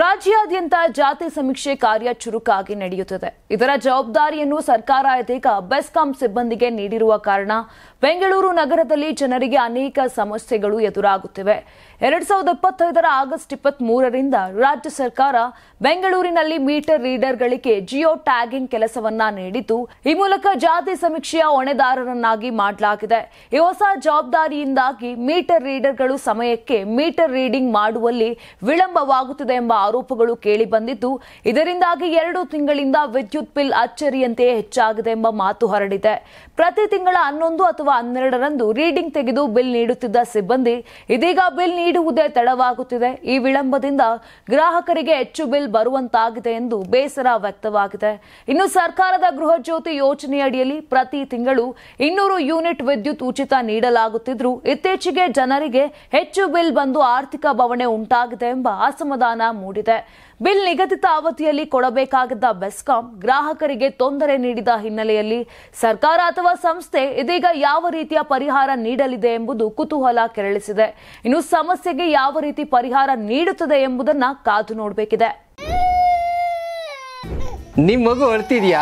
ರಾಜ್ಯಾದ್ಯಂತ ಜಾತಿ ಸಮೀಕ್ಷೆ ಕಾರ್ಯ ಚುರುಕಾಗಿ ನಡೆಯುತ್ತಿದೆ. ಇದರ ಜವಾಬ್ದಾರಿಯನ್ನು ಸರ್ಕಾರ ಇದೀಗ ಬೆಸ್ಕಾಂ ಸಿಬ್ಬಂದಿಗೆ ನೀಡಿರುವ ಕಾರಣ ಬೆಂಗಳೂರು ನಗರದಲ್ಲಿ ಜನರಿಗೆ ಅನೇಕ ಸಮಸ್ಯೆಗಳು ಎದುರಾಗುತ್ತಿವೆ. 2025ರ ಆಗಸ್ಟ್ 23ರಿಂದ ರಾಜ್ಯ ಸರ್ಕಾರ ಬೆಂಗಳೂರಿನಲ್ಲಿ ಮೀಟರ್ ರೀಡರ್ಗಳಿಗೆ ಜಿಯೋ ಟ್ಯಾಗಿಂಗ್ ಕೆಲಸವನ್ನ ನೀಡಿದ್ದು, ಈ ಮೂಲಕ ಜಾತಿ ಸಮೀಕ್ಷೆಯ ಹೊಣೆದಾರರನ್ನಾಗಿ ಮಾಡಲಾಗಿದೆ. ಈ ಹೊಸ ಜವಾಬ್ದಾರಿಯಿಂದಾಗಿ ಮೀಟರ್ ರೀಡರ್ಗಳು ಸಮಯಕ್ಕೆ ಮೀಟರ್ ರೀಡಿಂಗ್ ಮಾಡುವಲ್ಲಿ ವಿಳಂಬವಾಗುತ್ತಿದೆ ಎಂಬ ಆರೋಪಗಳು ಕೇಳಿ ಬಂದಿದ್ದು, ಇದರಿಂದಾಗಿ 2 ತಿಂಗಳಿಂದ ವಿದ್ಯುತ್ ಬಿಲ್ ಅಚ್ಚರಿಯಂತೆ ಹೆಚ್ಚಾಗಿದೆ ಎಂಬ ಮಾತು ಹರಡಿದೆ. ಪ್ರತಿ ತಿಂಗಳ 11 ಅಥವಾ 12ರಂದು ರೀಡಿಂಗ್ ತೆಗೆದು ಬಿಲ್ ನೀಡುತ್ತಿದ್ದ ಸಿಬ್ಬಂದಿ ಇದೀಗ ಬಿಲ್ ನೀಡುವುದೇ ತಡವಾಗುತ್ತಿದೆ. ಈ ವಿಳಂಬದಿಂದ ಗ್ರಾಹಕರಿಗೆ ಹೆಚ್ಚು ಬಿಲ್ ಬರುವಂತಾಗಿದೆ ಎಂದು ಬೇಸರ ವ್ಯಕ್ತವಾಗಿದೆ. ಇನ್ನು ಸರ್ಕಾರದ ಗೃಹ ಜ್ಯೋತಿ ಯೋಜನೆಯಡಿಯಲ್ಲಿ ಪ್ರತಿ ತಿಂಗಳು 200 ಯೂನಿಟ್ ವಿದ್ಯುತ್ ಉಚಿತ ನೀಡಲಾಗುತ್ತಿದ್ರೂ ಇತ್ತೀಚೆಗೆ ಜನರಿಗೆ ಹೆಚ್ಚು ಬಿಲ್ ಬಂದು ಆರ್ಥಿಕ ಬವಣೆ ಉಂಟಾಗಿದೆ ಎಂಬ ಅಸಮಾಧಾನ ಮೂಡಿದೆ. ಬಿಲ್ ನಿಗದಿತ ಅವಧಿಯಲ್ಲಿ ಕೊಡಬೇಕಾಗಿದ್ದ ಬೆಸ್ಕಾಂ ಗ್ರಾಹಕರಿಗೆ ತೊಂದರೆ ನೀಡಿದ ಹಿನ್ನೆಲೆಯಲ್ಲಿ ಸರ್ಕಾರ ಅಥವಾ ಸಂಸ್ಥೆ ಇದೀಗ ಯಾವ ರೀತಿಯ ಪರಿಹಾರ ನೀಡಲಿದೆ ಎಂಬುದು ಕುತೂಹಲ ಕೆರಳಿಸಿದೆ. ಇನ್ನು ಸಮಸ್ಯೆಗೆ ಯಾವ ರೀತಿ ಪರಿಹಾರ ನೀಡುತ್ತದೆ ಎಂಬುದನ್ನ ಕಾದು ನೋಡಬೇಕಿದೆ. ನಿಮ್ ಮಗು ಅಳ್ತಿದ್ಯಾ?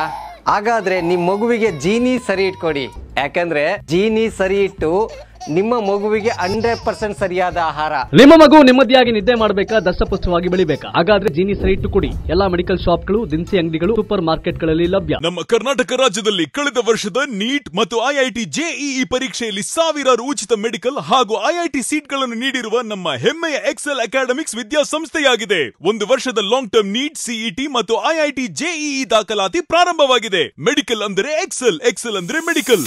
ಹಾಗಾದ್ರೆ ನಿಮ್ ಮಗುವಿಗೆ ಜೀನಿ ಸರಿ ಇಟ್ಕೊಡಿ. ಯಾಕಂದ್ರೆ ಜೀನಿ ಸರಿ ಇಟ್ಟು ನಿಮ್ಮ ಮಗುವಿಗೆ 100% ಸರಿಯಾದ ಆಹಾರ. ನಿಮ್ಮ ಮಗು ನೆಮ್ಮದಿಯಾಗಿ ನಿದ್ದೆ ಮಾಡಬೇಕಾ, ದಷ್ಟಪುಷ್ಟವಾಗಿ ಬೆಳಿಬೇಕಾ? ಹಾಗಾದ್ರೆ ಜೀನಿ ಸರಿ ಇಟ್ಟು ಕೊಡಿ. ಎಲ್ಲಾ ಮೆಡಿಕಲ್ ಶಾಪ್ಗಳು, ದಿನಸಿ ಅಂಗಡಿಗಳು, ಸೂಪರ್ ಮಾರ್ಕೆಟ್ಗಳಲ್ಲಿ ಲಭ್ಯ. ನಮ್ಮ ಕರ್ನಾಟಕ ರಾಜ್ಯದಲ್ಲಿ ಕಳೆದ ವರ್ಷದ ನೀಟ್ ಮತ್ತು ಐಐಟಿ ಜೆಇಇ ಪರೀಕ್ಷೆಯಲ್ಲಿ ಸಾವಿರಾರು ಉಚಿತ ಮೆಡಿಕಲ್ ಹಾಗೂ ಐಐಟಿ ಸೀಟ್ಗಳನ್ನು ನೀಡಿರುವ ನಮ್ಮ ಹೆಮ್ಮೆಯ ಎಕ್ಸೆಲ್ ಅಕಾಡೆಮಿಕ್ಸ್ ವಿದ್ಯಾಸಂಸ್ಥೆಯಾಗಿದೆ. 1 ವರ್ಷದ ಲಾಂಗ್ ಟರ್ಮ್ ನೀಟ್, ಸಿಇಟಿ ಮತ್ತು ಐಐಟಿ ಜೆಇಇ ದಾಖಲಾತಿ ಪ್ರಾರಂಭವಾಗಿದೆ. ಮೆಡಿಕಲ್ ಅಂದರೆ ಎಕ್ಸೆಲ್, ಎಕ್ಸೆಲ್ ಅಂದರೆ ಮೆಡಿಕಲ್.